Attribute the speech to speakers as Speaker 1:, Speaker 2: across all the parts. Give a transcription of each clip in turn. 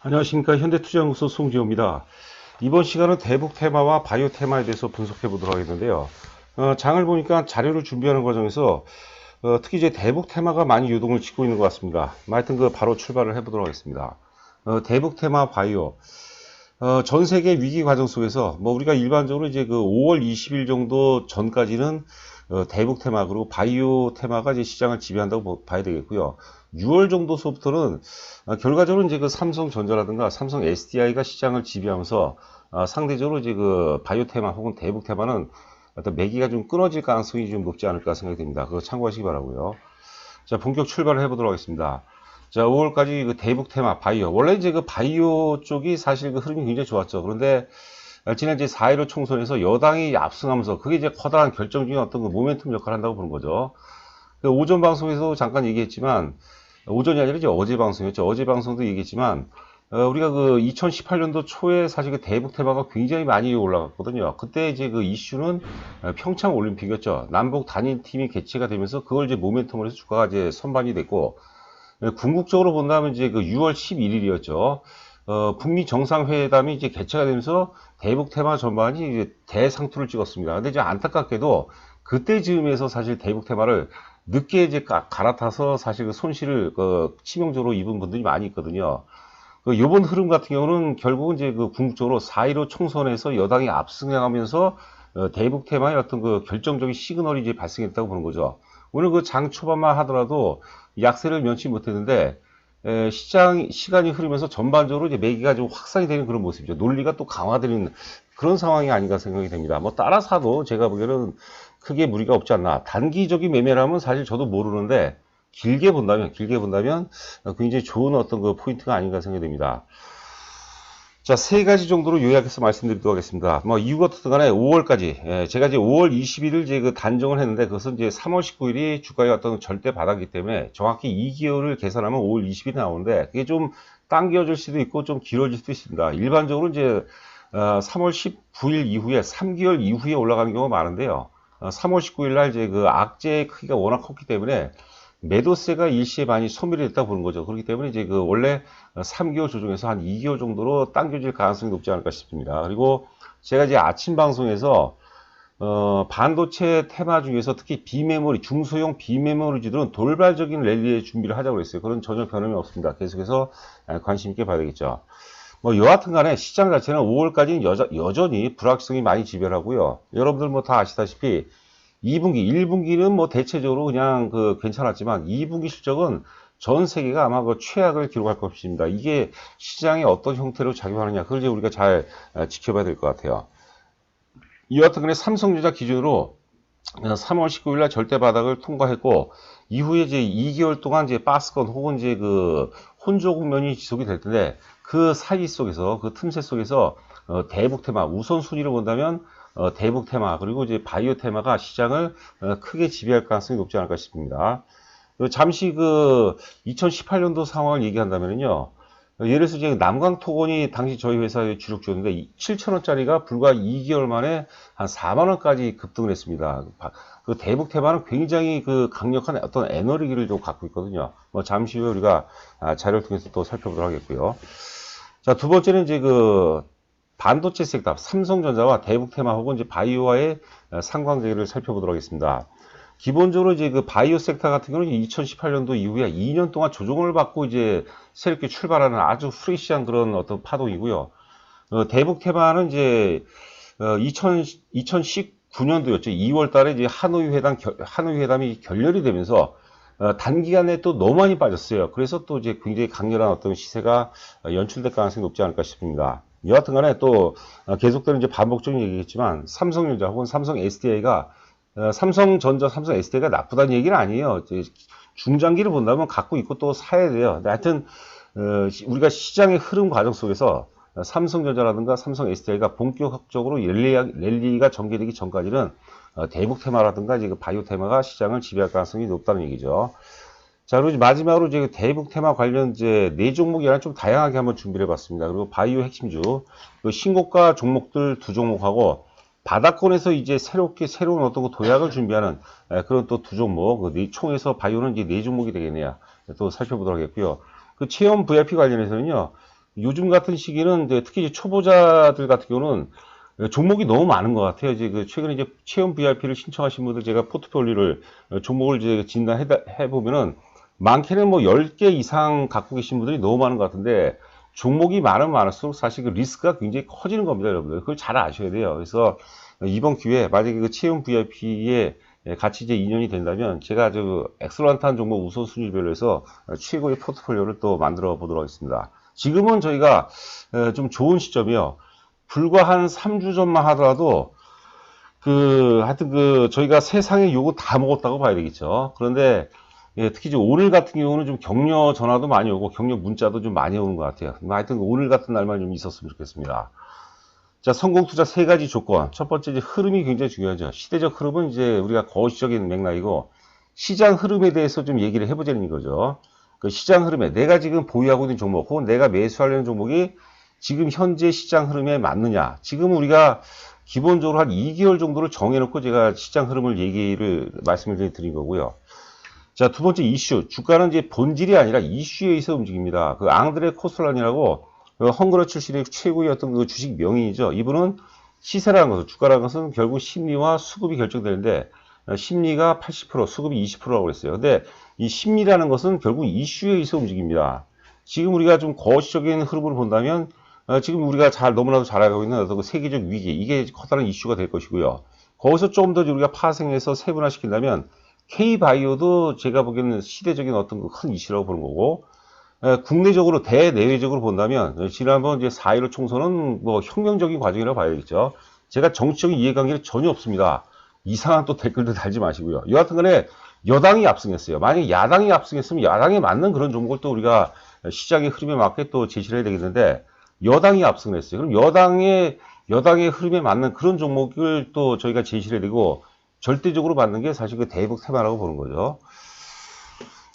Speaker 1: 안녕하십니까. 현대투자연구소 송지호입니다. 이번 시간은 대북 테마와 바이오 테마에 대해서 분석해 보도록 하겠는데요. 장을 보니까 자료를 준비하는 과정에서 특히 이제 대북 테마가 많이 유동을 짓고 있는 것 같습니다. 하여튼 바로 출발을 해보도록 하겠습니다. 대북 테마 바이오. 전 세계 위기 과정 속에서 우리가 일반적으로 이제 5월 20일 정도 전까지는 대북 테마 그리고 바이오 테마가 이제 시장을 지배한다고 봐야 되겠고요. 6월 정도서부터는 결과적으로 이제 삼성전자라든가 삼성 SDI가 시장을 지배하면서 상대적으로 이제 바이오 테마 혹은 대북 테마는 어떤 매기가 좀 끊어질 가능성이 좀 높지 않을까 생각이 됩니다. 그거 참고하시기 바라고요. 자, 본격 출발을 해보도록 하겠습니다. 자, 5월까지 대북 테마 바이오. 원래 이제 바이오 쪽이 사실 흐름이 굉장히 좋았죠. 그런데 지난 이제 4.15 총선에서 여당이 압승하면서 그게 이제 커다란 결정적인 어떤 모멘텀 역할을 한다고 보는 거죠. 오전 방송에서 잠깐 얘기했지만, 오전이 아니라 이제 어제 방송이었죠. 어제 방송도 얘기했지만, 우리가 2018년도 초에 사실 대북 테마가 굉장히 많이 올라갔거든요. 그때 이제 이슈는 평창 올림픽이었죠. 남북 단일팀이 개최가 되면서 그걸 이제 모멘텀으로 해서 주가가 이제 선반이 됐고, 궁극적으로 본다면 이제 6월 11일이었죠. 북미 정상회담이 이제 개최가 되면서 대북 테마 전반이 이제 대상투를 찍었습니다. 근데 이제 안타깝게도 그때 즈음에서 사실 대북 테마를 늦게 이제 갈아타서 사실 손실을 치명적으로 입은 분들이 많이 있거든요. 요번 흐름 같은 경우는 결국은 이제 궁극적으로 4.15 총선에서 여당이 압승하면서 대북 테마의 어떤 결정적인 시그널이 이제 발생했다고 보는 거죠. 오늘 장 초반만 하더라도 약세를 면치 못했는데 시간이 흐르면서 전반적으로 이제 매기가 좀 확산이 되는 그런 모습이죠. 논리가 또 강화되는 그런 상황이 아닌가 생각이 됩니다. 따라서도 제가 보기에는 크게 무리가 없지 않나. 단기적인 매매라면 사실 저도 모르는데 길게 본다면 굉장히 좋은 어떤 포인트가 아닌가 생각이 됩니다. 자, 세 가지 정도로 요약해서 말씀드리도록 하겠습니다. 이유가 어떻든 간에 5월까지, 제가 이제 5월 21일 이제 단정을 했는데, 그것은 이제 3월 19일이 주가의 어떤 절대 바닥이기 때문에 정확히 2개월을 계산하면 5월 20일이 나오는데, 그게 좀 당겨질 수도 있고 좀 길어질 수도 있습니다. 일반적으로 이제, 3월 19일 이후에 3개월 이후에 올라가는 경우가 많은데요. 3월 19일 날 이제 악재의 크기가 워낙 컸기 때문에, 매도세가 일시에 많이 소멸이 됐다고 보는 거죠. 그렇기 때문에 이제 원래 3개월 조정에서 한 2개월 정도로 당겨질 가능성이 높지 않을까 싶습니다. 그리고 제가 이제 아침 방송에서 반도체 테마 중에서 특히 비메모리, 중소형 비메모리주들은 돌발적인 랠리의 준비를 하자고 했어요. 그런 전혀 변함이 없습니다. 계속해서 관심 있게 봐야 되겠죠. 여하튼 간에 시장 자체는 5월까지는 여전히 불확실성이 많이 지배하고요. 여러분들 다 아시다시피 2분기, 1분기는 대체적으로 그냥 괜찮았지만 2분기 실적은 전 세계가 아마 최악을 기록할 것입니다. 이게 시장에 어떤 형태로 작용하느냐, 그걸 이제 우리가 잘 지켜봐야 될 것 같아요. 여하튼 간에 삼성전자 기준으로 3월 19일 날 절대 바닥을 통과했고, 이후에 이제 2개월 동안 이제 바스건 혹은 이제 혼조 국면이 지속이 될 텐데, 그 사이 속에서, 그 틈새 속에서 대북 테마, 우선순위로 본다면 대북 테마 그리고 이제 바이오 테마가 시장을 크게 지배할 가능성이 높지 않을까 싶습니다. 잠시 2018년도 상황을 얘기한다면요. 예를 들어서 이제 남광토건이 당시 저희 회사의 주력주였는데 7,000원짜리가 불과 2개월 만에 한 4만원까지 급등을 했습니다. 대북 테마는 굉장히 강력한 어떤 에너지를 좀 갖고 있거든요. 잠시 후에 우리가 자료를 통해서 또 살펴보도록 하겠고요. 자, 두 번째는 이제 반도체 섹터, 삼성전자와 대북 테마 혹은 이제 바이오와의 상관관계를 살펴보도록 하겠습니다. 기본적으로 이제 바이오 섹터 같은 경우는 2018년도 이후에 2년 동안 조정을 받고 이제 새롭게 출발하는 아주 프레시한 그런 어떤 파동이고요. 대북 테마는 이제 2019년도였죠. 2월 달에 이제 하노이 회담이 결렬이 되면서 단기간에 또 너무 많이 빠졌어요. 그래서 또 이제 굉장히 강렬한 어떤 시세가 연출될 가능성이 높지 않을까 싶습니다. 여하튼 간에 또 계속되는 이제 반복적인 얘기겠지만 삼성전자 혹은 삼성 SDI가 삼성전자, 삼성 SDI가 나쁘다는 얘기는 아니에요. 이제 중장기를 본다면 갖고 있고 또 사야 돼요. 근데 하여튼 우리가 시장의 흐름 과정 속에서 삼성전자라든가 삼성 SDI가 본격적으로 랠리가 전개되기 전까지는 대북 테마라든가 이제 바이오 테마가 시장을 지배할 가능성이 높다는 얘기죠. 자, 그리고 마지막으로 이제 대북 테마 관련 이제 네 종목이 아니라 좀 다양하게 한번 준비를 해봤습니다. 그리고 바이오 핵심주, 신고가 종목들 두 종목하고 바닥권에서 이제 새로운 어떤 도약을 준비하는 그런 또 두 종목, 총에서 바이오는 이제 네 종목이 되겠네요. 또 살펴보도록 하겠고요. 체험 VIP 관련해서는요, 요즘 같은 시기는 이제 특히 이제 초보자들 같은 경우는 종목이 너무 많은 것 같아요. 이제 그 최근에 이제 체험 VIP를 신청하신 분들 제가 포트폴리오를 종목을 이제 진단해 보면은 많게는 뭐 10개 이상 갖고 계신 분들이 너무 많은 것 같은데 종목이 많으면 많을수록 사실 그 리스크가 굉장히 커지는 겁니다, 여러분들. 그걸 잘 아셔야 돼요. 그래서 이번 기회에 만약에 그 체험 VIP에 같이 이제 인연이 된다면 제가 아주 엑셀런트한 종목 우선순위별로 해서 최고의 포트폴리오를 또 만들어 보도록 하겠습니다. 지금은 저희가 좀 좋은 시점이요. 불과 한 3주 전만 하더라도 하여튼 저희가 세상의 욕을 다 먹었다고 봐야 되겠죠. 그런데 특히 이제 오늘 같은 경우는 좀 격려 전화도 많이 오고 격려 문자도 좀 많이 오는 것 같아요. 하여튼 오늘 같은 날만 좀 있었으면 좋겠습니다. 자, 성공 투자 세 가지 조건. 첫 번째, 이제 흐름이 굉장히 중요하죠. 시대적 흐름은 이제 우리가 거시적인 맥락이고, 시장 흐름에 대해서 좀 얘기를 해보자는 거죠. 그 시장 흐름에 내가 지금 보유하고 있는 종목, 혹은 내가 매수하려는 종목이 지금 현재 시장 흐름에 맞느냐. 지금 우리가 기본적으로 한 2개월 정도를 정해놓고 제가 시장 흐름을 말씀을 드린 거고요. 자, 두 번째 이슈. 주가는 이제 본질이 아니라 이슈에 의해서 움직입니다. 그 앙드레 코스텔란이라고 헝그러 출신의 최고의 어떤 그 주식 명인이죠. 이분은 시세라는 것은, 주가라는 것은 결국 심리와 수급이 결정되는데, 심리가 80%, 수급이 20%라고 그랬어요. 근데 이 심리라는 것은 결국 이슈에 의해서 움직입니다. 지금 우리가 좀 거시적인 흐름을 본다면, 지금 우리가 너무나도 잘 알고 있는 어떤 그 세계적 위기, 이게 커다란 이슈가 될 것이고요. 거기서 좀 더 우리가 파생해서 세분화시킨다면, K바이오도 제가 보기에는 시대적인 어떤 그 큰 이슈라고 보는 거고, 국내적으로 대내외적으로 본다면 지난번 이제 4.15 총선은 뭐 혁명적인 과정이라고 봐야겠죠. 제가 정치적인 이해관계는 전혀 없습니다. 이상한 또 댓글도 달지 마시고요. 여하튼간에 여당이 압승했어요. 만약에 야당이 압승했으면 야당에 맞는 그런 종목을 또 우리가 시장의 흐름에 맞게 또 제시를 해야 되겠는데 여당이 압승을 했어요. 그럼 여당의 흐름에 맞는 그런 종목을 또 저희가 제시를 해야 되고 절대적으로 맞는 게 사실 그 대북 테마라고 보는 거죠.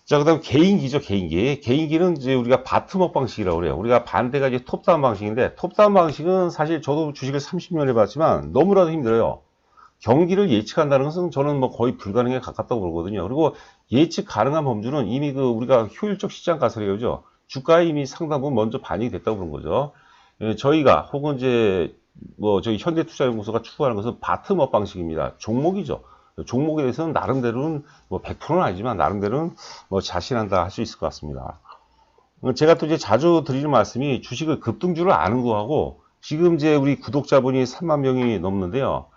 Speaker 1: 자, 그 다음 개인기죠, 개인기. 개인기는 이제 우리가 바텀업 방식이라고 그래요. 우리가 반대가 이제 톱다운 방식인데, 톱다운 방식은 사실 저도 주식을 30년 해봤지만 너무나도 힘들어요. 경기를 예측한다는 것은 저는 뭐 거의 불가능에 가깝다고 보거든요. 그리고 예측 가능한 범주는 이미 우리가 효율적 시장 가설이죠. 주가에 이미 상당 부분 먼저 반영이 됐다고 보는 거죠. 저희가 혹은 이제 저희 현대투자연구소가 추구하는 것은 바텀업 방식입니다. 종목이죠. 종목에 대해서는 나름대로는 뭐 100%는 아니지만 나름대로는 뭐 자신한다 할 수 있을 것 같습니다. 제가 또 이제 자주 드리는 말씀이 주식을 급등주를 아는 거하고 지금 이제 우리 구독자분이 3만 명이 넘는데요.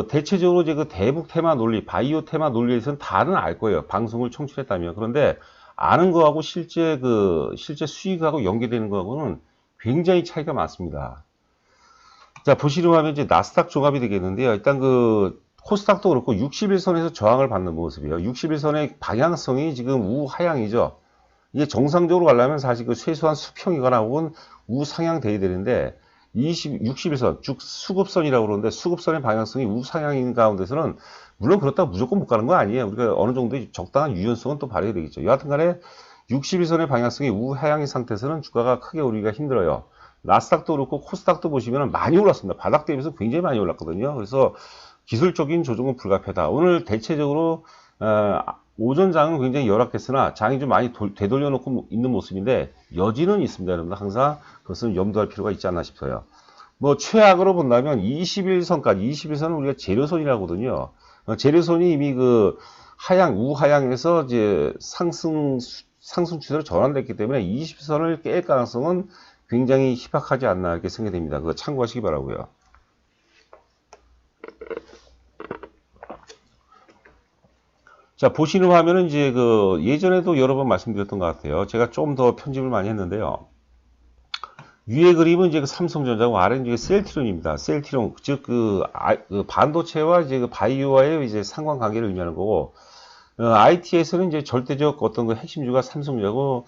Speaker 1: 대체적으로 이제 그 대북 테마 논리, 바이오 테마 논리에 대해서는 다는 알 거예요. 방송을 청취했다면. 그런데 아는 거하고 실제 수익하고 연계되는 거하고는 굉장히 차이가 많습니다. 자, 보시려고 하면 이제 나스닥 종합이 되겠는데요. 일단 코스닥도 그렇고 60일선에서 저항을 받는 모습이에요. 60일선의 방향성이 지금 우하향이죠. 이게 정상적으로 가려면 사실 최소한 수평이거나 혹은 우상향 돼야 되는데 60일선, 즉 수급선이라고 그러는데 수급선의 방향성이 우상향인 가운데서는 물론 그렇다고 무조건 못 가는 거 아니에요. 우리가 어느 정도 적당한 유연성은 또 발휘해야 되겠죠. 여하튼 간에 60일선의 방향성이 우하향인 상태에서는 주가가 크게 오르기가 힘들어요. 나스닥도 그렇고 코스닥도 보시면 많이 올랐습니다. 바닥 대비해서 굉장히 많이 올랐거든요. 그래서 기술적인 조정은 불가피하다. 오늘 대체적으로 오전장은 굉장히 열악했으나 장이 좀 많이 되돌려 놓고 있는 모습인데 여지는 있습니다. 여러분 항상 그것은 염두할 필요가 있지 않나 싶어요. 뭐 최악으로 본다면 21선은 우리가 재료선이라고 하거든요. 재료선이 이미 우하향에서 이제 상승 추세로 전환됐기 때문에 20선을 깰 가능성은 굉장히 희박하지 않나 이렇게 생각이 됩니다. 그거 참고하시기 바라고요. 자, 보시는 화면은 이제 예전에도 여러 번 말씀드렸던 것 같아요. 제가 좀 더 편집을 많이 했는데요. 위에 그림은 이제 삼성전자고 아래는 이제 셀트리온입니다. 셀트리온, 즉 반도체와 이제 바이오와의 이제 상관관계를 의미하는 거고, IT에서는 이제 절대적 어떤 핵심주가 삼성전자고,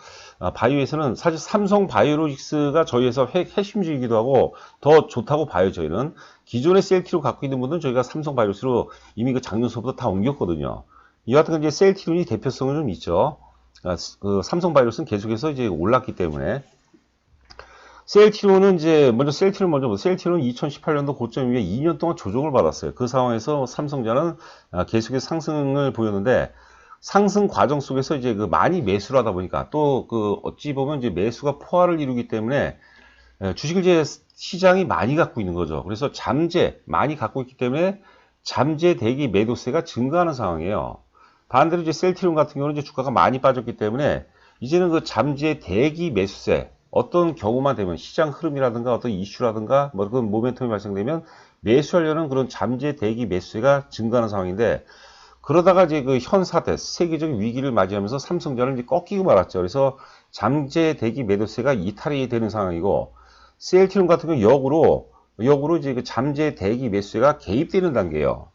Speaker 1: 바이오에서는 사실 삼성 바이오로직스가 저희 회사 핵심주이기도 하고 더 좋다고 봐요. 저희는 기존의 셀트리온 갖고 있는 분들은 저희가 삼성 바이오로직스로 이미 작년서부터 다 옮겼거든요. 이 같은 이제 셀트리온이 대표성은 좀 있죠. 삼성 바이오로직스는 계속해서 이제 올랐기 때문에. 셀트리온은 셀트리온은 2018년도 고점 이후에 2년 동안 조정을 받았어요. 그 상황에서 삼성전자는 계속해서 상승을 보였는데, 상승 과정 속에서 이제 그 많이 매수를 하다 보니까 또 그 어찌 보면 이제 매수가 포화를 이루기 때문에 주식을 이제 시장이 많이 갖고 있는 거죠. 그래서 잠재 많이 갖고 있기 때문에 잠재 대기 매도세가 증가하는 상황이에요. 반대로 이제 셀트리온 같은 경우는 이제 주가가 많이 빠졌기 때문에 이제는 그 잠재 대기 매수세 어떤 경우만 되면 시장 흐름이라든가 어떤 이슈라든가 뭐 그런 모멘텀이 발생되면 매수하려는 그런 잠재 대기 매수세가 증가하는 상황인데 그러다가 이제 그 현사태 세계적인 위기를 맞이하면서 삼성전자는 이제 꺾이고 말았죠. 그래서 잠재 대기 매도세가 이탈이 되는 상황이고 셀트리온 같은 경우 역으로 이제 그 잠재 대기 매수세가 개입되는 단계예요.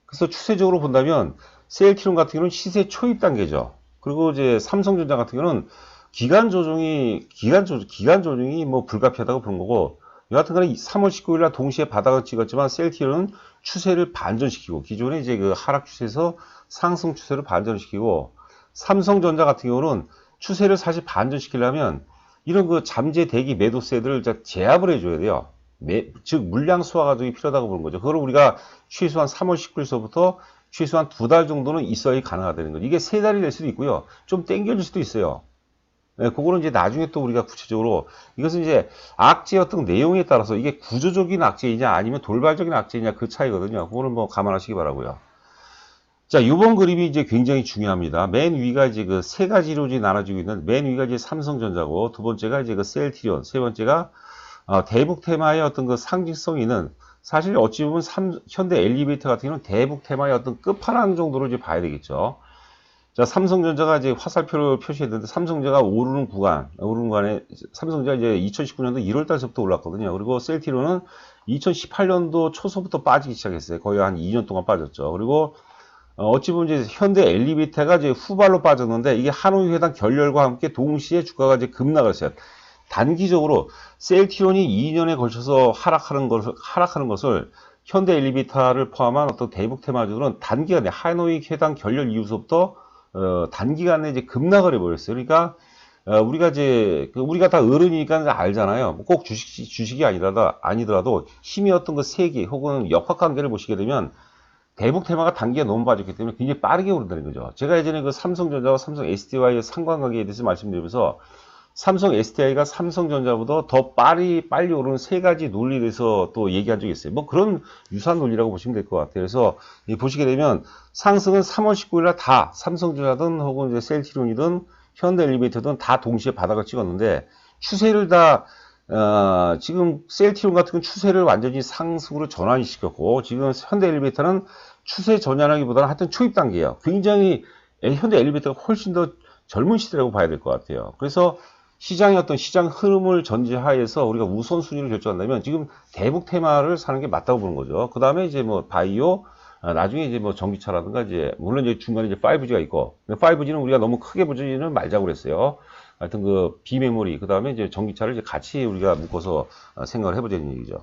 Speaker 1: 그래서 추세적으로 본다면 셀트리온 같은 경우는 시세 초입 단계죠. 그리고 이제 삼성전자 같은 경우는 기간 조정이 뭐 불가피하다고 보는 거고 여하튼간에 3월 19일 날 동시에 바닥을 찍었지만 셀트리온은 추세를 반전시키고 기존의 이제 그 하락 추세에서 상승 추세를 반전시키고 삼성전자 같은 경우는 추세를 사실 반전시키려면 이런 그 잠재 대기 매도세들을 제압을 해줘야 돼요. 즉 물량 수화 과정이 필요하다고 보는 거죠. 그걸 우리가 최소한 3월 19일서부터 최소한 2달 정도는 있어야 가능하다는 거죠. 이게 3달이 될 수도 있고요. 좀 땡겨질 수도 있어요. 네, 그거는 이제 나중에 또 우리가 구체적으로 이것은 이제 악재 어떤 내용에 따라서 이게 구조적인 악재이냐 아니면 돌발적인 악재이냐 그 차이거든요. 그거는 뭐 감안하시기 바라고요. 자, 이번 그림이 이제 굉장히 중요합니다. 맨 위가 이제 그 세 가지로 이제 나눠지고 있는 맨 위가 이제 삼성전자고 두 번째가 이제 그 셀트리온, 세 번째가 대북 테마의 어떤 그 상징성 있는 사실 어찌 보면 현대 엘리베이터 같은 경우는 대북 테마의 어떤 끝판왕 정도로 이제 봐야 되겠죠. 자, 삼성전자가 이제 화살표를 표시했는데 삼성전자가 오르는 구간에 삼성전자 이제 2019년도 1월 달서부터 올랐거든요. 그리고 셀트리온은 2018년도 초서부터 빠지기 시작했어요. 거의 한 2년 동안 빠졌죠. 그리고 어찌 보면 이제 현대 엘리베이터가 이제 후발로 빠졌는데 이게 하노이 회담 결렬과 함께 동시에 주가가 이제 급락을 했어요. 단기적으로 셀트리온이 2년에 걸쳐서 하락하는 것을 현대 엘리베이터를 포함한 어떤 대북 테마주들은 단기간에 하노이 회담 결렬 이후부터 단기간에 이제 급락을 해버렸어요. 그러니까 우리가 다 어른이니까 알잖아요. 꼭 주식이 아니더라도 힘이 어떤 그 세기 혹은 역학관계를 보시게 되면 대북 테마가 단기가 너무 빠졌기 때문에 굉장히 빠르게 오른다는 거죠. 제가 예전에 그 삼성전자와 삼성 SDI의 상관관계에 대해서 말씀드리면서 삼성 SDI가 삼성전자보다 더 빨리 오르는 세 가지 논리에 대해서 또 얘기한 적이 있어요. 뭐 그런 유사한 논리라고 보시면 될 것 같아요. 그래서 보시게 되면 상승은 3월 19일 날 다 삼성전자든 혹은 이제 셀트리온이든 현대 엘리베이터든 다 동시에 바닥을 찍었는데 추세를 지금 셀트리온 같은 경우는 추세를 완전히 상승으로 전환시켰고 지금 현대 엘리베이터는 추세 전환하기보다는 하여튼 초입 단계예요. 굉장히 현대 엘리베이터가 훨씬 더 젊은 시대라고 봐야 될 것 같아요. 그래서 시장의 어떤 시장 흐름을 전제하에서 우리가 우선순위를 결정한다면 지금 대북 테마를 사는 게 맞다고 보는 거죠. 그 다음에 이제 뭐 바이오, 나중에 이제 뭐 전기차라든가 이제 물론 이제 중간에 이제 5G가 있고 5G는 우리가 너무 크게 보지는 말자고 그랬어요. 하여튼 그 비메모리 그 다음에 이제 전기차를 이제 같이 우리가 묶어서 생각을 해보자는 얘기죠.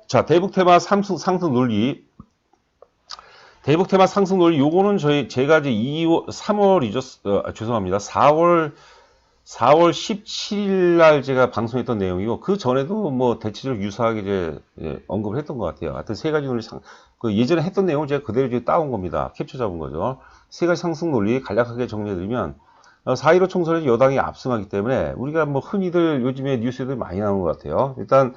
Speaker 1: 자, 대북 테마 상승 논리. 대북 테마 상승 논리 요거는 제가 이제 3월이죠. 죄송합니다. 4월 17일 날 제가 방송했던 내용이고 그 전에도 뭐 대체적으로 유사하게 이제 언급을 했던 것 같아요. 하여튼 세 가지 논리 그 예전에 했던 내용을 제가 그대로 이제 따온 겁니다. 캡처 잡은 거죠. 세 가지 상승 논리 간략하게 정리해드리면 4.15 총선에서 여당이 압승하기 때문에 우리가 뭐 흔히들 요즘에 뉴스에도 많이 나오는 것 같아요. 일단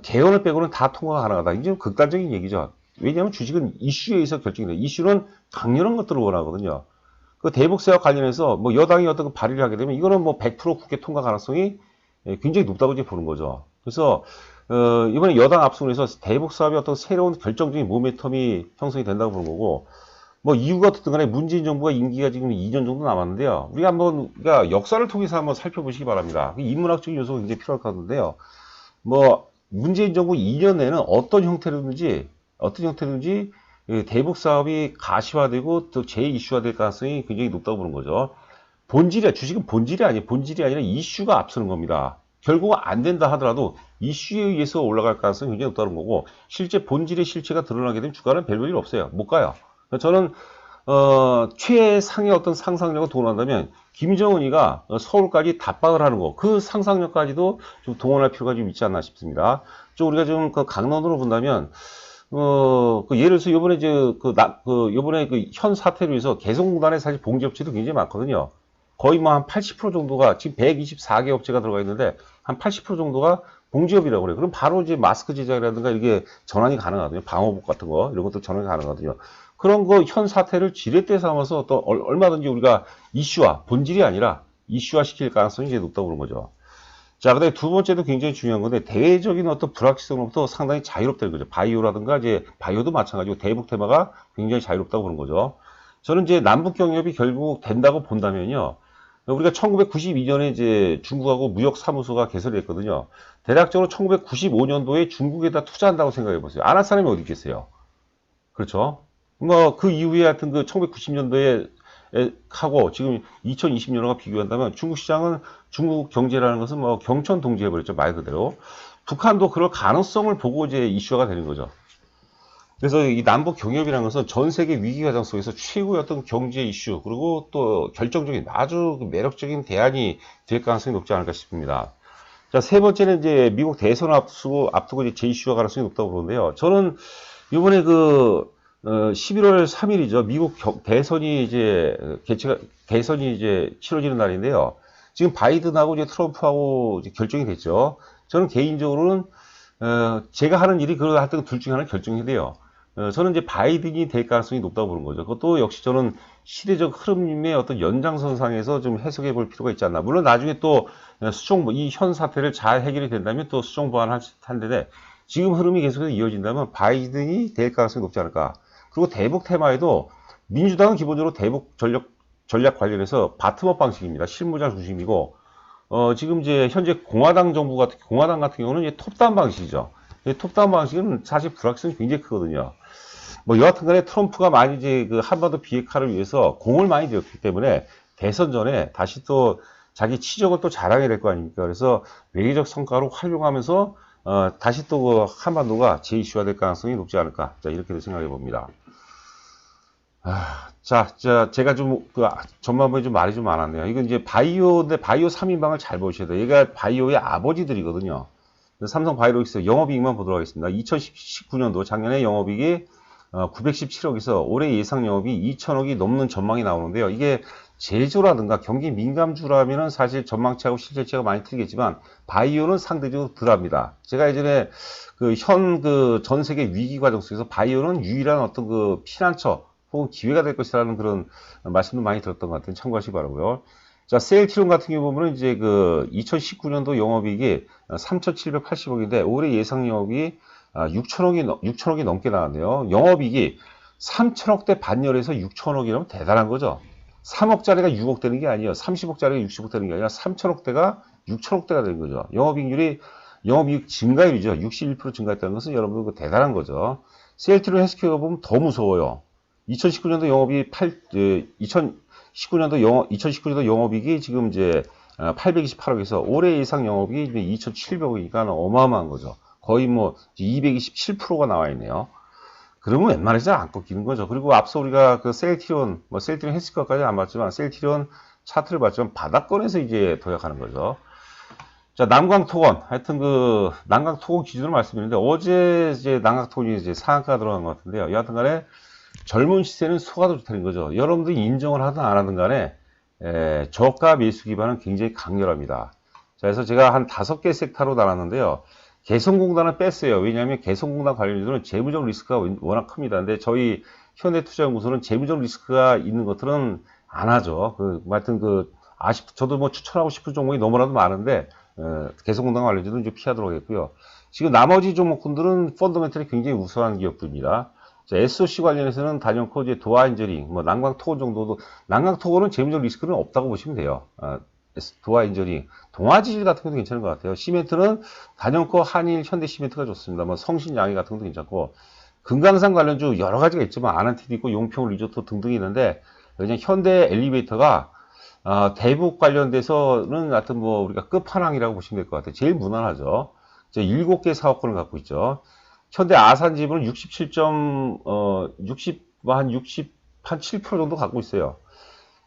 Speaker 1: 개헌을 빼고는 다 통과가 가능하다. 이게 좀 극단적인 얘기죠. 왜냐하면 주식은 이슈에 의해서 결정이 돼요. 이슈는 강렬한 것들을 원하거든요. 그 대북세와 관련해서 뭐 여당이 어떤 그 발의를 하게 되면 이거는 뭐 100% 국회 통과 가능성이 굉장히 높다고 이제 보는 거죠. 그래서 이번에 여당 압승을 해서 대북 사업의 어떤 새로운 결정적인 모멘텀이 형성이 된다고 보는 거고 뭐 이유가 어떻든 간에 문재인 정부가 임기가 지금 2년 정도 남았는데요. 우리가 한번 그러니까 역사를 통해서 한번 살펴보시기 바랍니다. 인문학적인 요소가 굉장히 필요할 것 같은데요. 뭐 문재인 정부 2년 내는 어떤 형태로든지 대북 사업이 가시화되고 또 제2슈화될 가능성이 굉장히 높다고 보는 거죠. 주식은 본질이 아니라 이슈가 앞서는 겁니다. 결국 안 된다 하더라도 이슈에 의해서 올라갈 가능성이 굉장히 높다는 거고 실제 본질의 실체가 드러나게 되면 주가는 별볼일 없어요. 못 가요. 저는 최상의 어떤 상상력을 동원한다면 김정은이가 서울까지 답방을 하는 거 그 상상력까지도 좀 동원할 필요가 좀 있지 않나 싶습니다. 좀 우리가 좀 그 강론으로 본다면 예를 들어서 요번에 요번에 현 사태로 해서 개성공단에 사실 봉지 업체도 굉장히 많거든요. 거의 뭐 한 80% 정도가 지금 124개 업체가 들어가 있는데 한 80% 정도가 봉지업이라고 그래요. 그럼 바로 이제 마스크 제작이라든가 이게 전환이 가능하거든요. 방호복 같은 거 이런 것도 전환이 가능하거든요. 그런 거 현 사태를 지렛대 삼아서 또 얼마든지 우리가 이슈화 본질이 아니라 이슈화 시킬 가능성이 이제 높다고 그런 거죠. 자, 그다음에 두 번째도 굉장히 중요한 건데 대외적인 어떤 불확실성으로부터 상당히 자유롭다는 거죠. 바이오라든가 이제 바이오도 마찬가지고 대북 테마가 굉장히 자유롭다고 그런 거죠. 저는 이제 남북 경협이 결국 된다고 본다면요. 우리가 1992년에 이제 중국하고 무역 사무소가 개설이 됐거든요. 대략적으로 1995년도에 중국에다 투자한다고 생각해 보세요. 안 할 사람이 어디 있겠어요? 그렇죠? 뭐 그 이후에 하여튼 그 1990년도에 하고 지금 2020년과 비교한다면 중국 시장은 중국 경제라는 것은 뭐 경천 동지해버렸죠. 말 그대로. 북한도 그럴 가능성을 보고 이제 이슈화가 되는 거죠. 그래서 이 남북 경협이라는 것은 전 세계 위기 과정 속에서 최고의 어떤 경제 이슈 그리고 또 결정적인 아주 매력적인 대안이 될 가능성이 높지 않을까 싶습니다. 자, 세 번째는 이제 미국 대선 앞두고 이제 제2이슈화 가능성이 높다고 그러는데요. 저는 이번에 11월 3일이죠. 미국 대선이 이제 대선이 이제 치러지는 날인데요. 지금 바이든하고 이제 트럼프하고 이제 결정이 됐죠. 저는 개인적으로는 제가 하는 일이 하여튼 둘 중에 하나는 결정이 돼요. 저는 이제 바이든이 될 가능성이 높다고 보는 거죠. 그것도 역시 저는 시대적 흐름의 어떤 연장선상에서 좀 해석해 볼 필요가 있지 않나. 물론 나중에 또 이 현 사태를 잘 해결이 된다면 또 수정 보완할 텐데 지금 흐름이 계속해서 이어진다면 바이든이 될 가능성이 높지 않을까. 그리고 대북 테마에도 민주당은 기본적으로 대북 전략 관련해서 바텀업 방식입니다. 실무자 중심이고 지금 이제 현재 공화당 같은 경우는 이제 톱다운 방식이죠. 톱다운 방식은 사실 불확실성이 굉장히 크거든요. 뭐 여하튼 간에 트럼프가 많이 이제 그 한반도 비핵화를 위해서 공을 많이 들였기 때문에 대선 전에 다시 또 자기 치적을 또 자랑해야 될 거 아닙니까? 그래서 외교적 성과로 활용하면서 다시 또 그 한반도가 제2이슈화 될 가능성이 높지 않을까. 자, 이렇게 생각해 봅니다. 제가 좀, 전반부에 좀 말이 좀 많았네요. 이건 이제 바이오인데 바이오 3인방을 잘 보셔야 돼요. 얘가 바이오의 아버지들이거든요. 삼성 바이오로직스 영업이익만 보도록 하겠습니다. 2019년도 작년에 영업이익이 917억에서 올해 예상 영업이 2천억이 넘는 전망이 나오는데요. 이게 제조라든가 경기 민감주라면은 사실 전망치하고 실제치가 많이 틀리겠지만 바이오는 상대적으로 덜합니다. 제가 예전에 전 세계 위기 과정 속에서 바이오는 유일한 어떤 피난처 혹은 기회가 될 것이라는 그런 말씀도 많이 들었던 것 같아요. 참고하시기 바라고요. 자, 세일트론 같은 경우 보면은 이제 2019년도 영업이익이 3,780억인데 올해 예상 영업이 6천억이 넘게 나왔네요. 영업이익이 3천억대 반열에서 6천억이라면 대단한 거죠. 3억짜리가 6억 되는 게 아니에요. 30억짜리가 60억 되는 게 아니라 3천억대가 6천억대가 되는 거죠. 영업이익 증가율이죠. 61% 증가했다는 것은 여러분들 대단한 거죠. 세일트론 헬스케어 보면 더 무서워요. 2019년도 영업이익이 지금 이제 828억에서 올해 예상 영업이 2,700억이니까 어마어마한 거죠. 거의 뭐 227%가 나와 있네요. 그러면 웬만해서 안 꺾이는 거죠. 그리고 앞서 우리가 셀트리온 헬스케어까지 안 봤지만 셀트리온 차트를 봤지만 바닥권에서 이제 도약하는 거죠. 자, 남강토건. 하여튼 남강토건 기준으로 말씀드리는데 어제 이제 남강토건이 이제 상한가 들어간 것 같은데요. 여하튼 간에 젊은 시세는 소가도 좋다는 거죠. 여러분들이 인정을 하든 안 하든 간에 저가 매수 기반은 굉장히 강렬합니다. 자, 그래서 제가 한 5개 섹터로 나눴는데요. 개성공단은 뺐어요. 왜냐하면 개성공단 관련주는 재무적 리스크가 워낙 큽니다. 근데 저희 현대투자연구소는 재무적 리스크가 있는 것들은 안 하죠. 하여튼 저도 뭐 추천하고 싶은 종목이 너무나도 많은데 개성공단 관련주는 좀 피하도록 하겠고요. 지금 나머지 종목군들은 펀더멘털이 굉장히 우수한 기업들입니다. 자, SOC 관련해서는 단연코 이제 도화인저링, 난광토건 정도도, 난광토건은 재무적 리스크는 없다고 보시면 돼요. 도화인저링, 동아지질 같은 것도 괜찮은 것 같아요. 시멘트는 단연코 한일, 현대시멘트가 좋습니다. 성신양해 같은 것도 괜찮고, 금강산 관련주 여러 가지가 있지만, 아난티도 있고, 용평 리조트 등등이 있는데, 그냥 현대 엘리베이터가, 대북 관련돼서는 하여튼 우리가 끝판왕이라고 보시면 될 것 같아요. 제일 무난하죠. 7개 사업권을 갖고 있죠. 현대 아산지분은 67% 정도 갖고 있어요.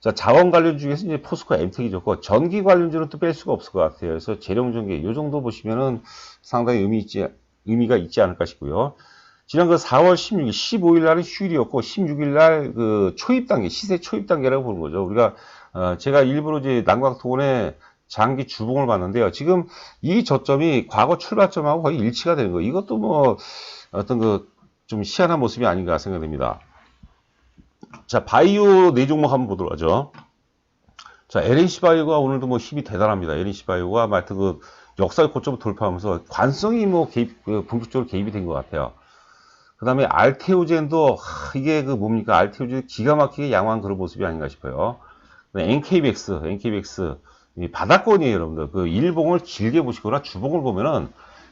Speaker 1: 자, 자원 관련 중에서 이제 포스코 엠텍이 좋고, 전기 관련주는 또 뺄 수가 없을 것 같아요. 그래서 재룡전기, 요 정도 보시면은 상당히 의미가 있지 않을까 싶고요. 지난 그 4월 16일, 15일 날은 휴일이었고 16일 날 그 초입 단계, 시세 초입 단계라고 보는 거죠. 우리가 제가 일부러 이제 남광토건의 장기 주봉을 봤는데요. 지금 이 저점이 과거 출발점하고 거의 일치가 되는 거예요. 이것도 뭐 어떤 그 좀 희한한 모습이 아닌가 생각됩니다. 자, 바이오 네 종목 한번 보도록 하죠. 자, LNC 바이오가 오늘도 뭐 힘이 대단합니다. LNC 바이오가 하여튼 그 역사의 고점을 돌파하면서 관성이 뭐 본격적으로 개입이 된 것 같아요. 그 다음에 알테오젠도, 이게 그 뭡니까? 알테오젠 기가 막히게 양호한 그런 모습이 아닌가 싶어요. NK백스, 이 바닥권이에요, 여러분들. 그 일봉을 길게 보시거나 주봉을 보면은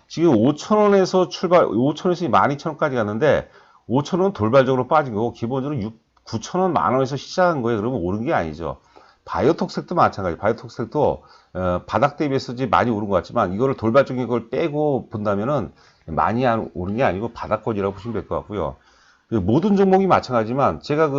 Speaker 1: 지금 5,000원에서 5,000원에서 12,000원까지 갔는데 5,000원 돌발적으로 빠진 거고 기본적으로 9,000원, 만원에서 시작한 거예요. 그러면 오른 게 아니죠. 바이오톡색도 마찬가지. 바이오톡색도 바닥 대비해서 많이 오른 것 같지만 이거를 돌발적인 걸 빼고 본다면은 많이 오른 게 아니고 바닥권이라고 보시면 될 것 같고요. 그 모든 종목이 마찬가지지만 제가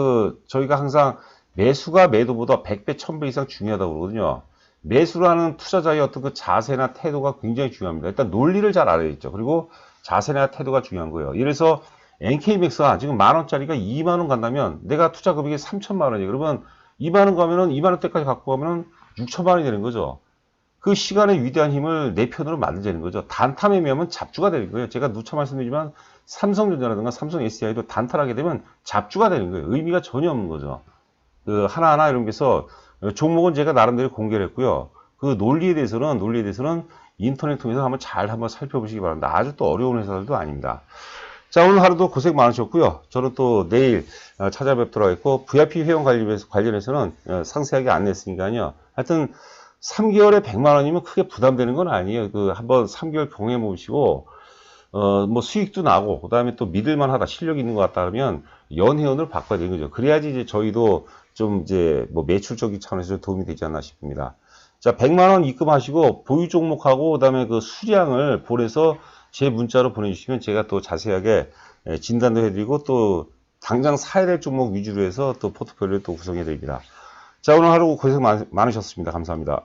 Speaker 1: 저희가 항상 매수가 매도보다 100배, 1000배 이상 중요하다고 그러거든요. 매수라는 투자자의 어떤 그 자세나 태도가 굉장히 중요합니다. 일단 논리를 잘 알아야겠죠. 그리고 자세나 태도가 중요한 거예요. 예를 들어서 NK맥스가 지금 만원짜리가 2만원 간다면 내가 투자 금액이 3천만원이에요. 그러면 2만원 가면은 2만원대까지 갖고 가면은 6천만원이 되는 거죠. 그 시간의 위대한 힘을 내 편으로 만들자는 거죠. 단타 매매하면 잡주가 되는 거예요. 제가 누차 말씀드리지만 삼성전자라든가 삼성 SDI도 단타하게 되면 잡주가 되는 거예요. 의미가 전혀 없는 거죠. 그 하나하나 이런 게서 종목은 제가 나름대로 공개를 했고요. 그 논리에 대해서는 인터넷 통해서 한번 살펴보시기 바랍니다. 아주 또 어려운 회사들도 아닙니다. 자, 오늘 하루도 고생 많으셨고요. 저는 또 내일 찾아뵙도록 하겠고, VIP 회원 관련해서는 상세하게 안냈으니까요. 하여튼 3개월에 100만 원이면 크게 부담되는 건 아니에요. 한번 3개월 경험해 보시고, 뭐 수익도 나고, 그 다음에 또 믿을만하다, 실력 있는 것 같다 그러면 연회원을 바꿔야 되는 거죠. 그래야지 이제 저희도 좀 이제 뭐 매출적인 차원에서 도움이 되지 않나 싶습니다. 자, 100만 원 입금하시고 보유 종목하고 그다음에 그 수량을 보내서 제 문자로 보내주시면 제가 또 자세하게 진단도 해드리고 또 당장 사야 될 종목 위주로 해서 또 포트폴리오를 또 구성해 드립니다. 자, 오늘 하루 고생 많으셨습니다. 감사합니다.